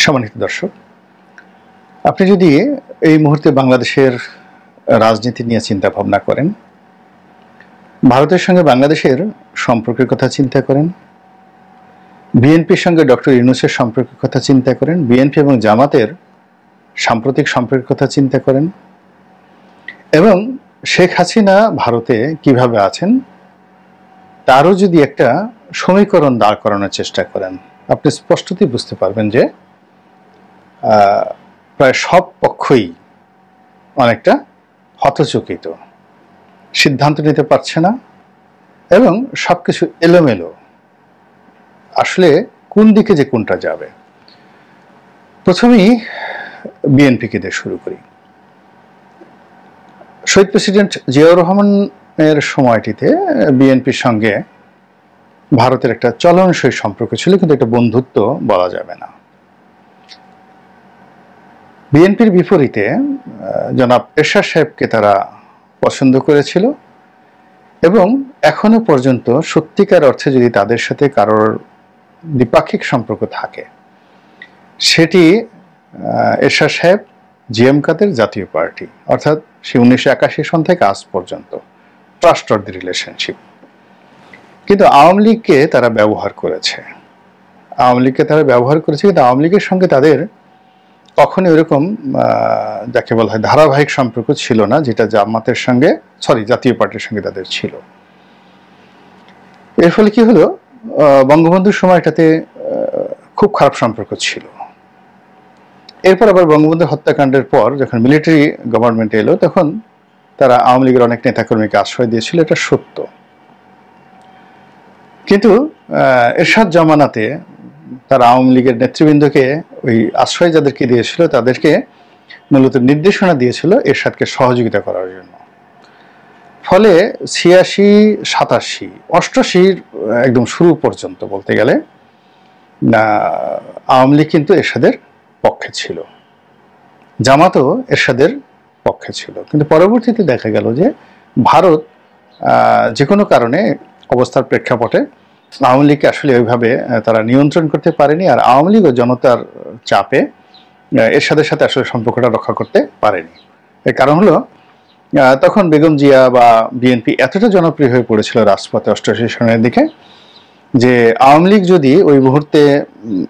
সম্মানিত দর্শক, আপনি যদি এই মুহূর্তে বাংলাদেশের রাজনীতি নিয়ে চিন্তা ভাবনা করেন, ভারতের সঙ্গে বাংলাদেশের সম্পর্কের কথা চিন্তা করেন, বিএনপির সঙ্গে ডক্টর ইউনূসের সম্পর্কের কথা চিন্তা করেন, বিএনপি এবং জামাতের সাম্প্রতিক সম্পর্কের কথা চিন্তা করেন এবং শেখ হাসিনা ভারতে কিভাবে আছেন তারও যদি একটা সমীকরণ দাঁড় করানোর চেষ্টা করেন, আপনি স্পষ্টতই বুঝতে পারবেন যে প্রায় সব পক্ষই অনেকটা হতচকিত, সিদ্ধান্ত নিতে পারছে না এবং সবকিছু এলোমেলো। আসলে কোন দিকে যে কোনটা যাবে। প্রথমেই বিএনপিকে দিয়ে শুরু করি। শহীদ প্রেসিডেন্ট জিয়াউর রহমানের সময়টিতে বিএনপির সঙ্গে ভারতের একটা চলনসই সম্পর্ক ছিল, কিন্তু এটা বন্ধুত্ব বলা যাবে না। বিএনপির বিপরীতে জনাব এরশাদ সাহেবকে তারা পছন্দ করেছিল এবং এখনো পর্যন্ত সত্যিকার অর্থে যদি তাদের সাথে কারোর দ্বিপাক্ষিক সম্পর্ক থাকে, সেটি এরশাদ সাহেব জিএম কাদের জাতীয় পার্টি, অর্থাৎ সে 1981 সন থেকে আজ পর্যন্ত ট্রাস্টওয়ার্দি রিলেশনশিপ। কিন্তু আওয়ামী লীগকে তারা ব্যবহার করেছে, কিন্তু আওয়ামী লীগের সঙ্গে তাদের কখনো এরকম যাকে বলা হয় ধারাবাহিক সম্পর্ক ছিল না, যেটা জামাতের সঙ্গে জাতীয় পার্টির সঙ্গে তাদের ছিল। এর ফলে কি হলো, বঙ্গবন্ধুর সময়টাতে খুব খারাপ সম্পর্ক ছিল। এরপর আবার বঙ্গবন্ধুর হত্যাকাণ্ডের পর যখন মিলিটারি গভর্নমেন্ট এলো, তখন তারা আওয়ামী লীগের অনেক নেতাকর্মীকে আশ্রয় দিয়েছিল, এটা সত্য। কিন্তু এরশাদ জমানাতে তারা আওয়ামী লীগের নেতৃবৃন্দকে ওই আশ্রয় যাদেরকে দিয়েছিল তাদেরকে মূলত নির্দেশনা দিয়েছিল এরশাদকে সহযোগিতা করার জন্য। ফলে 86, 87, 88 একদম শুরু পর্যন্ত বলতে গেলে আওয়ামী লীগ কিন্তু এরশাদের পক্ষে ছিল, জামাতও এরশাদের পক্ষে ছিল। কিন্তু পরবর্তীতে দেখা গেল যে ভারত যে কোনো কারণে অবস্থার প্রেক্ষাপটে আওয়ামী লীগকে আসলে ওইভাবে তারা নিয়ন্ত্রণ করতে পারেনি, আর আওয়ামী লীগ ও জনতার চাপে এরশাদের সাথে আসলে সম্পর্কটা রক্ষা করতে পারেনি। এর কারণ হলো তখন বেগম জিয়া বা বিএনপি এতটা জনপ্রিয় হয়ে পড়েছিল রাজপথে 88 সনের দিকে, যে আওয়ামী লীগ যদি ওই মুহূর্তে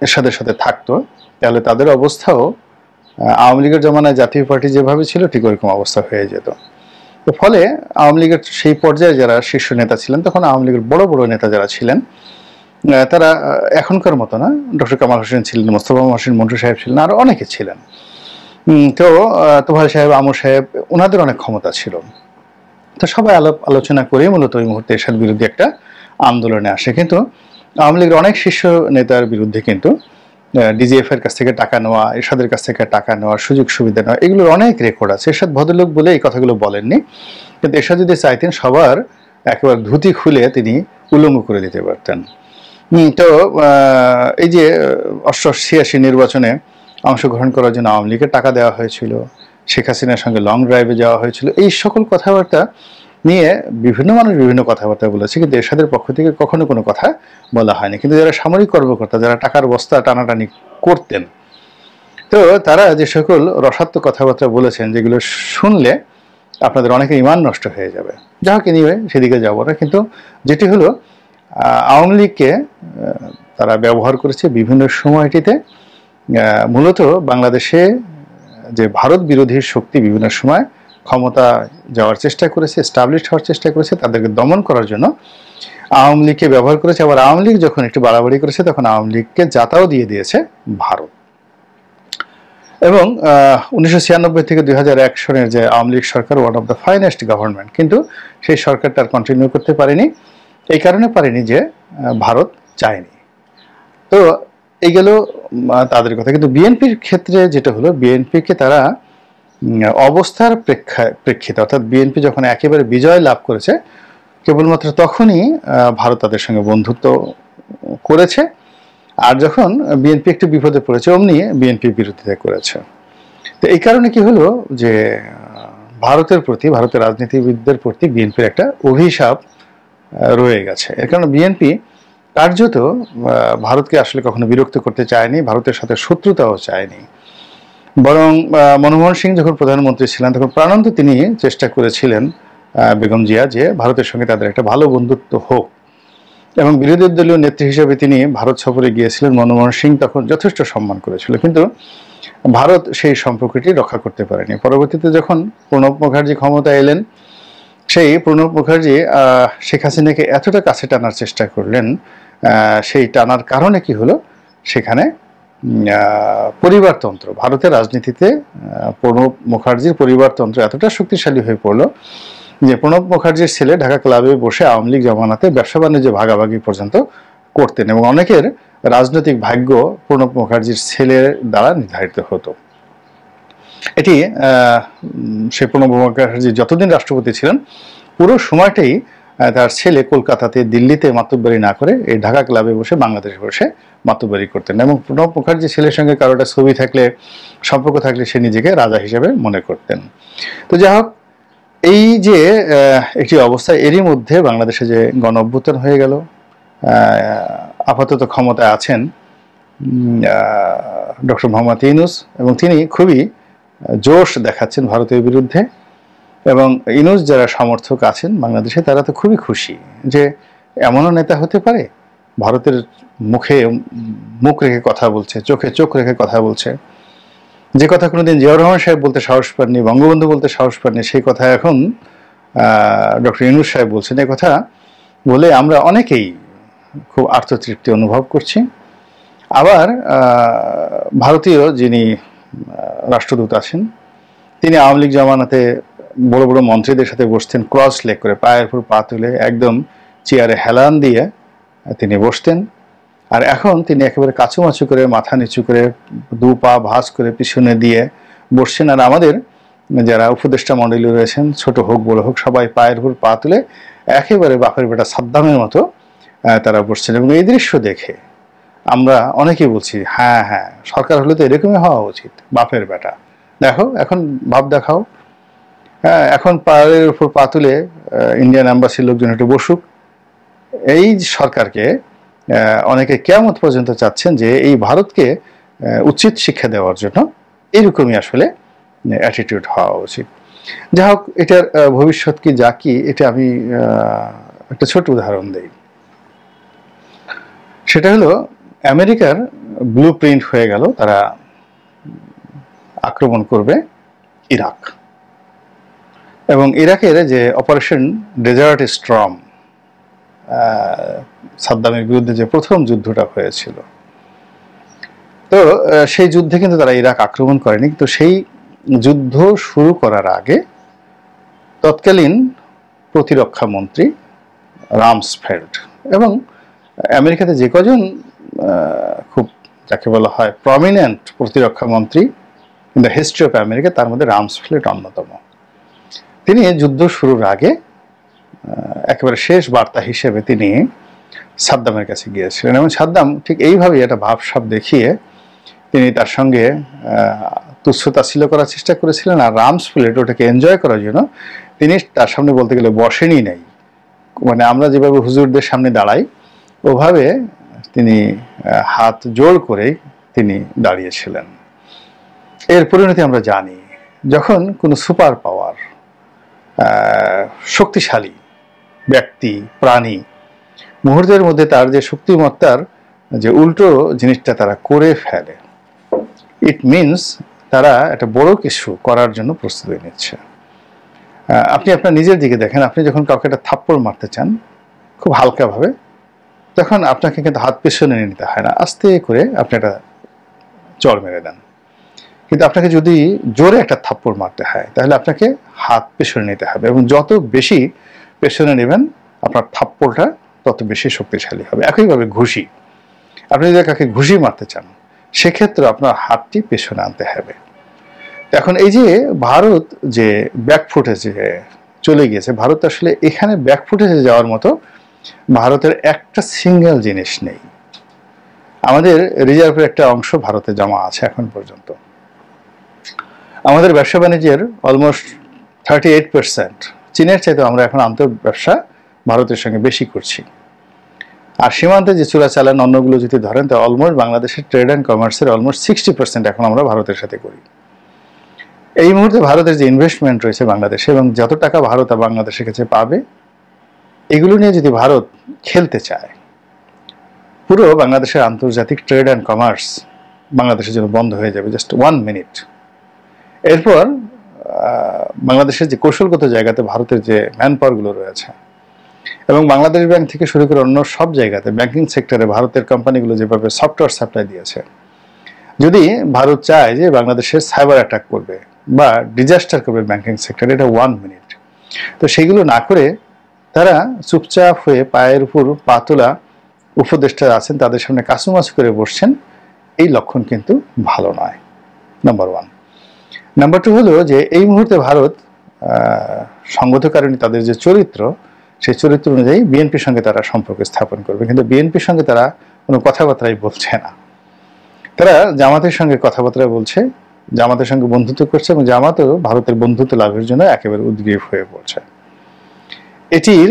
এরশাদের সাথে থাকতো তাহলে তাদের অবস্থাও আওয়ামী লীগের জমানায় জাতীয় পার্টি যেভাবে ছিল ঠিক ওইরকম অবস্থা হয়ে যেত। তো ফলে আওয়ামী লীগের সেই পর্যায়ে যারা শীর্ষ নেতা ছিলেন, তখন আওয়ামী লীগের বড় বড় নেতা যারা ছিলেন, তারা এখনকার মতো না, ডক্টর কামাল হোসেন ছিলেন, মোস্তফা মহসিন মন্টু সাহেব ছিলেন, আরো অনেকে ছিলেন। তো তোফায়েল সাহেব, আমর সাহেব, ওনাদের অনেক ক্ষমতা ছিল। তো সবাই আলোচনা করে মূলত ওই মুহূর্তে এরশাদ বিরোধী একটা আন্দোলনে আসে। কিন্তু আওয়ামী লীগের অনেক শীর্ষ নেতার বিরুদ্ধে কিন্তু ডিজিএফ এর কাছ থেকে টাকা নেওয়া, এরশাদের কাছ থেকে টাকা নেওয়া, সুযোগ সুবিধা নেওয়া, এগুলোর অনেক রেকর্ড আছে। এরশাদ ভদ্রলোক বলে এই কথাগুলো বলেননি, কিন্তু এরশাদ যদি চাইতেন সবার একেবারে ধুতি খুলে তিনি উলঙ্গ করে দিতে পারতেন। তো এই যে 88-86 নির্বাচনে অংশগ্রহণ করার জন্য আওয়ামী লীগের টাকা দেওয়া হয়েছিল, শেখ হাসিনার সঙ্গে লং ড্রাইভে যাওয়া হয়েছিল, এই সকল কথাবার্তা নিয়ে বিভিন্ন মানুষ বিভিন্ন কথাবার্তা বলেছে, কিন্তু এরশাদের পক্ষ থেকে কখনো কোনো কথা বলা হয়নি। কিন্তু যারা সামরিক কর্মকর্তা, যারা টাকার বস্তা টানাটানি করতেন, তো তারা যে সকল রসাত্মক কথাবার্তা বলেছেন, যেগুলো শুনলে আপনাদের অনেকের ইমান নষ্ট হয়ে যাবে, যাহাকে নিয়ে সেদিকে যাব না। কিন্তু যেটি হলো, আওয়ামী লীগকে তারা ব্যবহার করেছে বিভিন্ন সময়টিতে, মূলত বাংলাদেশে যে ভারত বিরোধী শক্তি বিভিন্ন সময় ক্ষমতা যাওয়ার চেষ্টা করেছে, এস্টাবলিশ হওয়ার চেষ্টা করেছে, তাদেরকে দমন করার জন্য আওয়ামী লীগকে ব্যবহার করেছে। আবার আওয়ামী লীগ যখন একটু বাড়াবাড়ি করেছে, তখন আওয়ামী লীগকে জাতাও দিয়ে দিয়েছে ভারত। এবং 1996 থেকে 2001 সনের যে আওয়ামী লীগ সরকার, one of the finest government, কিন্তু সেই সরকারটা আর কন্টিনিউ করতে পারেনি। এই কারণে পারেনি যে ভারত চায়নি। তো এই গেল তাদের কথা। কিন্তু বিএনপির ক্ষেত্রে যেটা হলো, বিএনপিকে তারা অবস্থার প্রেক্ষিতে, অর্থাৎ বিএনপি যখন একেবারে বিজয় লাভ করেছে, কেবলমাত্র তখনই ভারত তাদের সঙ্গে বন্ধুত্ব করেছে। আর যখন বিএনপি একটু বিপদে পড়েছে, অমনি বিএনপি বিরোধিতা করেছে। তো এই কারণে কি হলো যে ভারতের প্রতি, ভারতের রাজনীতিবিদদের প্রতি বিএনপির একটা অভিশাপ রয়ে গেছে। এর কারণে বিএনপি কার্যত ভারতকে আসলে কখনো বিরক্ত করতে চায়নি, ভারতের সাথে শত্রুতাও চায়নি। বরং মনমোহন সিং যখন প্রধানমন্ত্রী ছিলেন তখন প্রাণান্ত তিনি চেষ্টা করেছিলেন বেগম জিয়া যে ভারতের সঙ্গে তাদের একটা ভালো বন্ধুত্ব হোক, এবং বিরোধী দলীয় নেত্রী হিসেবে তিনি ভারত সফরে গিয়েছিলেন। মনমোহন সিং তখন যথেষ্ট সম্মান করেছিল, কিন্তু ভারত সেই সম্পর্কটি রক্ষা করতে পারেনি। পরবর্তীতে যখন প্রণব মুখার্জি ক্ষমতা এলেন, সেই প্রণব মুখার্জি শেখ হাসিনাকে এতটা কাছে টানার চেষ্টা করলেন, সেই টানার কারণে কি হলো, সেখানে পরিবারতন্ত্র, ভারতের রাজনীতিতে প্রণব মুখার্জির পরিবারতন্ত্র এতটা শক্তিশালী হয়ে পড়লো যে প্রণব মুখার্জির ছেলে ঢাকা ক্লাবে বসে আওয়ামী লীগ জমানাতে ব্যবসা বাণিজ্য ভাগাভাগি পর্যন্ত করতেন, এবং অনেকের রাজনৈতিক ভাগ্য প্রণব মুখার্জির ছেলের দ্বারা নির্ধারিত হতো। এটি সে প্রণব মুখার্জি যতদিন রাষ্ট্রপতি ছিলেন পুরো সময়টাই তার ছেলে কলকাতাতে, দিল্লিতে মাতুব্বরি না করে এই ঢাকা ক্লাবে বসে বাংলাদেশে বসে মাতুব্বরি করতেন, এবং প্রণব মুখার্জি ছেলের সঙ্গে কারোটা ছবি থাকলে, সম্পর্ক থাকলে সে নিজেকে রাজা হিসেবে মনে করতেন। তো যাই হোক, এই যে একটি অবস্থা, এরই মধ্যে বাংলাদেশে যে গণ অভ্যুত্থান হয়ে গেল, আপাতত ক্ষমতায় আছেন ডক্টর মোহাম্মদ ইউনূস, এবং তিনি খুবই জোশ দেখাচ্ছেন ভারতের বিরুদ্ধে। এবং ইউনূস যারা সমর্থক আছেন বাংলাদেশে, তারা তো খুবই খুশি যে এমনও নেতা হতে পারে, ভারতের মুখে মুখ রেখে কথা বলছে, চোখে চোখ রেখে কথা বলছে। যে কথা কোনোদিন জিয়াউর রহমান সাহেব বলতে সাহস পাননি, বঙ্গবন্ধু বলতে সাহস পাননি, সেই কথা এখন ডক্টর ইউনূস সাহেব বলছেন। এই কথা বলে আমরা অনেকেই খুব আত্মতৃপ্তি অনুভব করছি। আবার ভারতীয় যিনি রাষ্ট্রদূত আছেন, তিনি আওয়ামী লীগ জমানাতে বড় বড় মন্ত্রীদের সাথে বসতেন ক্রস লেগ করে, পায়ের উপর পা তুলে, একদম চেয়ারে হেলান দিয়ে তিনি বসতেন। আর এখন তিনি একেবারে কাছুমাছু করে, মাথা নিচু করে, দু পা ভাঁজ করে পিছনে দিয়ে বসছেন। আর আমাদের যারা উপদেষ্টা মণ্ডলী রয়েছেন, ছোট হোক বড় হোক, সবাই পায়ের উপর পা তুলে একেবারে বাপের বেটা সাদ্দামের মতো তারা বসছেন। এবং এই দৃশ্য দেখে আমরা অনেকেই বলছি, হ্যাঁ হ্যাঁ, সরকার হলে তো এরকমই হওয়া উচিত, বাপের বেটা দেখো, এখন ভাব দেখাও। হ্যাঁ, এখন পায়ের উপর পা তুলে ইন্ডিয়ান এম্বাসির লোকজন একটু বসুক। এই সরকারকে অনেকে কিয়ামত পর্যন্ত চাচ্ছেন যে এই ভারতকে উচিত শিক্ষা দেওয়ার জন্য এরকমই আসলে অ্যাটিটিউড হওয়া উচিত। যাই হোক, এটার ভবিষ্যৎ কি যা কি, এটা আমি একটা ছোট উদাহরণ দেই। সেটা হলো আমেরিকার ব্লু প্রিন্ট হয়ে গেল, তারা আক্রমণ করবে ইরাক, এবং ইরাকের যে অপারেশন ডেজার্ট স্টর্ম, সাদ্দামের বিরুদ্ধে যে প্রথম যুদ্ধটা হয়েছিল, তো সেই যুদ্ধে কিন্তু তারা ইরাক আক্রমণ করেনি। কিন্তু সেই যুদ্ধ শুরু করার আগে তৎকালীন প্রতিরক্ষা মন্ত্রী রামসফেল্ড এবং আমেরিকাতে যে কজন খুব যাকে বলা হয় প্রমিনেন্ট প্রতিরক্ষা মন্ত্রী in the history of America, তার মধ্যে রামসফেল্ড অন্যতম। তিনি যুদ্ধ শুরুর আগে একেবারে শেষ বার্তা হিসেবে তিনি সাদ্দামের কাছে গিয়েছিলেন, এবং সাদ্দাম ঠিক এইভাবেই একটা ভাবসাব দেখিয়ে তিনি তার সঙ্গে তুচ্ছ-তাচ্ছিল্য করার চেষ্টা করেছিলেন। আর রামসফেল্ড ওটাকে এনজয় করার জন্য তিনি তার সামনে বলতে গেলে বসেনই নেই, মানে আমরা যেভাবে হুজুরদের সামনে দাঁড়াই ওভাবে তিনি হাত জোড় করেই তিনি দাঁড়িয়েছিলেন। এর পরিণতি আমরা জানি, যখন কোনো সুপার পাওয়ার, শক্তিশালী ব্যক্তি, প্রাণী মুহূর্তের মধ্যে তার যে শক্তিমত্তার যে উল্টো জিনিসটা তারা করে ফেলে, ইট মিনস তারা একটা বড় কিছু করার জন্য প্রস্তুতি নিচ্ছে। আপনি আপনার নিজের দিকে দেখেন, আপনি যখন কাউকে একটা থাপ্পড় মারতে চান খুব হালকাভাবে, তখন আপনাকে কিন্তু হাত পেছনে নিতে হয় না, আস্তে করে আপনি একটা চড় মেরে দেন। কিন্তু আপনাকে যদি জোরে একটা থাপ্পড় মারতে হয় তাহলে আপনাকে হাত পেছনে নিতে হবে, এবং যত বেশি পেছনে নেবেন আপনার থাপ্পড়টা তত বেশি শক্তিশালী হবে। একইভাবে ঘুষি, আপনি যদি কাকে ঘুষি মারতে চান সেক্ষেত্রে আপনার হাতটি পেছনে আনতে হবে। এখন এই যে ভারত যে ব্যাকফুটেজে চলে গিয়েছে, ভারত আসলে এখানে ব্যাকফুটেজে যাওয়ার মতো ভারতের একটা সিঙ্গেল জিনিস নেই। আমাদের রিজার্ভের একটা অংশ ভারতে জমা আছে এখন পর্যন্ত। আমাদের ব্যবসা বাণিজ্যের অলমোস্ট 38%, চীনের চাইতে আমরা এখন আন্তর ব্যবসা ভারতের সঙ্গে বেশি করছি। আর সীমান্তে যে চোরাচালান অন্যগুলো যদি ধরেন, তো অলমোস্ট বাংলাদেশের ট্রেড অ্যান্ড কমার্সের অলমোস্ট 60% এখন আমরা ভারতের সাথে করি। এই মুহূর্তে ভারতের যে ইনভেস্টমেন্ট রয়েছে বাংলাদেশে, এবং যত টাকা ভারত আর বাংলাদেশের কাছে পাবে, এগুলো নিয়ে যদি ভারত খেলতে চায়, পুরো বাংলাদেশের আন্তর্জাতিক ট্রেড অ্যান্ড কমার্স বাংলাদেশের জন্য বন্ধ হয়ে যাবে জাস্ট 1 মিনিট। এরপর বাংলাদেশের যে কৌশলগত জায়গাতে ভারতের যে ম্যান পাওয়ারগুলো রয়েছে, এবং বাংলাদেশ ব্যাংক থেকে শুরু করে অন্য সব জায়গাতে ব্যাংকিং সেক্টরে ভারতের কোম্পানিগুলো যেভাবে সফটওয়্যার সাপ্লাই দিয়েছে, যদি ভারত চায় যে বাংলাদেশের সাইবার অ্যাটাক করবে বা ডিজাস্টার করবে ব্যাংকিং সেক্টরে, এটা 1 মিনিট। তো সেগুলো না করে তারা চুপচাপ হয়ে পায়ের উপর পা তোলা উপদেষ্টা আছেন, তাদের সামনে কাসুমাসু করে বসছেন, এই লক্ষণ কিন্তু ভালো নয়, নাম্বার 1। নাম্বার 2 হলো যে এই মুহূর্তে ভারত সংগঠনকারিণী তাদের যে চরিত্র, সেই চরিত্র অনুযায়ী বিএনপির সঙ্গে তারা সম্পর্ক স্থাপন করবে, কিন্তু বিএনপির সঙ্গে তারা কোনো কথাবার্তাই বলছে না। তারা জামাতের সঙ্গে কথাবার্তা বলছে, জামাতের সঙ্গে বন্ধুত্ব করছে, এবং জামাতও ভারতের বন্ধুত্ব লাভের জন্য একেবারে উদ্গ্রীব হয়ে পড়ছে। এটির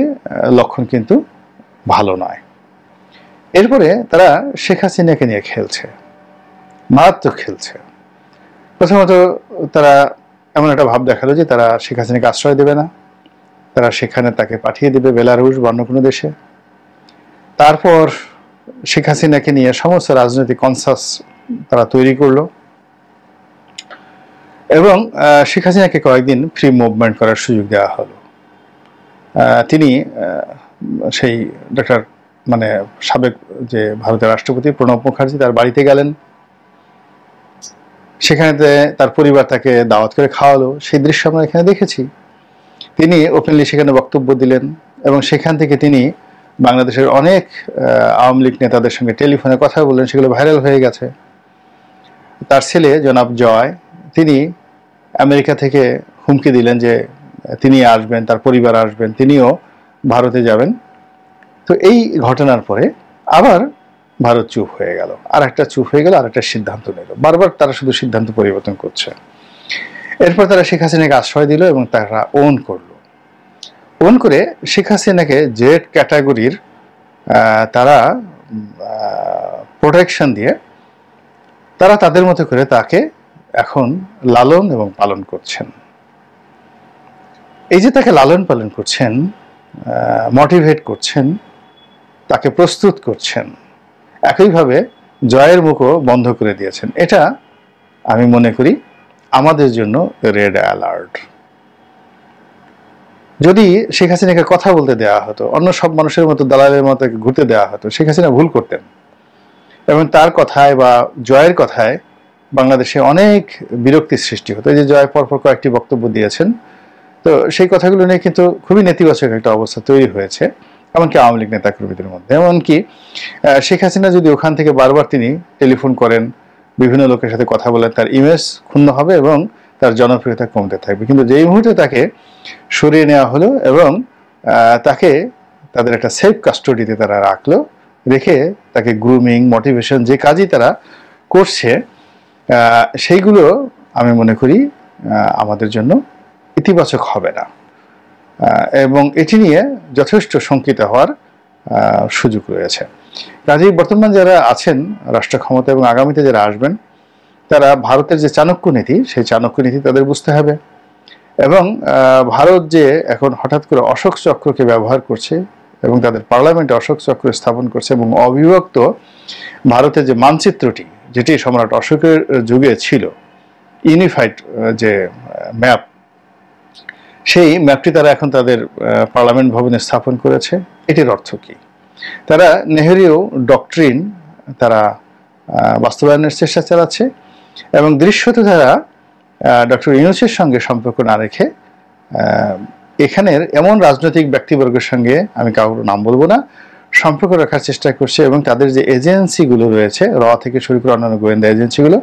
লক্ষণ কিন্তু ভালো নয়। এরপরে তারা শেখ হাসিনাকে নিয়ে খেলছে, মারাত্মক খেলছে। প্রথমত তারা এমন একটা ভাব দেখালো যে তারা শেখ হাসিনাকে আশ্রয় দেবে না, তারা সেখানে তাকে পাঠিয়ে দেবে বেলারুশ বা অন্য কোনো দেশে। তারপর শেখ হাসিনাকে নিয়ে সমস্ত রাজনৈতিক কনসাস তারা তৈরি করলো, এবং শেখ হাসিনাকে কয়েকদিন ফ্রি মুভমেন্ট করার সুযোগ দেওয়া হলো। তিনি সেই ডক্টর সাবেক যে ভারতের রাষ্ট্রপতি প্রণব মুখার্জি, তার বাড়িতে গেলেন, সেখানে তার পরিবার তাকে দাওয়াত করে খাওয়ালো। সেই দৃশ্য আমরা এখানে দেখেছি। তিনি ওপেনলি সেখানে বক্তব্য দিলেন, এবং সেখান থেকে তিনি বাংলাদেশের অনেক আওয়ামী লীগ নেতাদের সঙ্গে টেলিফোনে কথা বললেন, সেগুলো ভাইরাল হয়ে গেছে। তার ছেলে জনাব জয়, তিনি আমেরিকা থেকে হুমকি দিলেন যে তিনি আসবেন, তার পরিবার আসবেন, তিনিও ভারতে যাবেন। তো এই ঘটনার পরে আবার ভারত চুপ হয়ে গেল, আর একটা চুপ হয়ে গেল, আর একটা সিদ্ধান্ত নিল। বারবার তারা শুধু সিদ্ধান্ত পরিবর্তন করছে। এরপর তারা শেখ হাসিনাকে আশ্রয় দিল, এবং তারা ওন করলো। ওন করে শেখ হাসিনাকে জেড ক্যাটাগরির তারা প্রোটেকশন দিয়ে তারা তাদের মতো করে তাকে এখন লালন এবং পালন করছেন। এই যে তাকে লালন পালন করছেন, মোটিভেট করছেন, তাকে প্রস্তুত করছেন, একইভাবে জয়ের মুখও বন্ধ করে দিয়েছেন। এটা আমি মনে করি আমাদের জন্য রেড অ্যালার্ট। যদি শেখ হাসিনাকে কথা বলতে দেওয়া হতো, অন্য সব মানুষের মতো দালালের মতো ঘুরতে দেওয়া হতো, শেখ হাসিনা ভুল করতেন, এবং তার কথায় বা জয়ের কথায় বাংলাদেশে অনেক বিরক্তির সৃষ্টি হতো। এই যে জয় পরপর কয়েকটি বক্তব্য দিয়েছেন, তো সেই কথাগুলো নিয়ে কিন্তু খুবই নেতিবাচক একটা অবস্থা তৈরি হয়েছে, এমনকি আওয়ামী লীগ নেতাকর্মীদের মধ্যে। এমনকি শেখ হাসিনা যদি ওখান থেকে বারবার তিনি টেলিফোন করেন, বিভিন্ন লোকের সাথে কথা বলেন, তার ইমেজ ক্ষুণ্ণ হবে এবং তার জনপ্রিয়তা কমতে থাকবে। কিন্তু যেই মুহূর্তে তাকে সরিয়ে নেওয়া হলো এবং তাকে তাদের একটা সেফ কাস্টডিতে তারা রাখলো, রেখে তাকে গ্রুমিং, মোটিভেশন যে কাজই তারা করছে, সেইগুলো আমি মনে করি আমাদের জন্য ইতিবাচক হবে না, এবং এটি নিয়ে যথেষ্ট শঙ্কিত হওয়ার সুযোগ রয়েছে। কাজেই বর্তমান যারা আছেন রাষ্ট্র ক্ষমতা এবং আগামীতে যারা আসবেন, তারা ভারতের যে চাণক্য নীতি, সেই চাণক্য নীতি তাদের বুঝতে হবে। এবং ভারত যে এখন হঠাৎ করে অশোক চক্রকে ব্যবহার করছে এবং তাদের পার্লামেন্টে অশোক চক্র স্থাপন করছে, এবং অবিভক্ত ভারতের যে মানচিত্রটি, যেটি সম্রাট অশোকের যুগে ছিল, ইউনিফাইড যে ম্যাপ, সেই ম্যাপটি তারা এখন তাদের পার্লামেন্ট ভবনে স্থাপন করেছে। এটির অর্থ কি? তারা নেহেরীয় ডক্ট্রিন তারা বাস্তবায়নের চেষ্টা চালাচ্ছে, এবং দৃশ্যত তারা ডক্টর ইউনূসের সঙ্গে সম্পর্ক না রেখে এখানের এমন রাজনৈতিক ব্যক্তিবর্গের সঙ্গে, আমি কারোর নাম বলবো না, সম্পর্ক রাখার চেষ্টা করছে, এবং তাদের যে এজেন্সিগুলো রয়েছে, র থেকে শুরু করে অন্যান্য গোয়েন্দা এজেন্সিগুলো,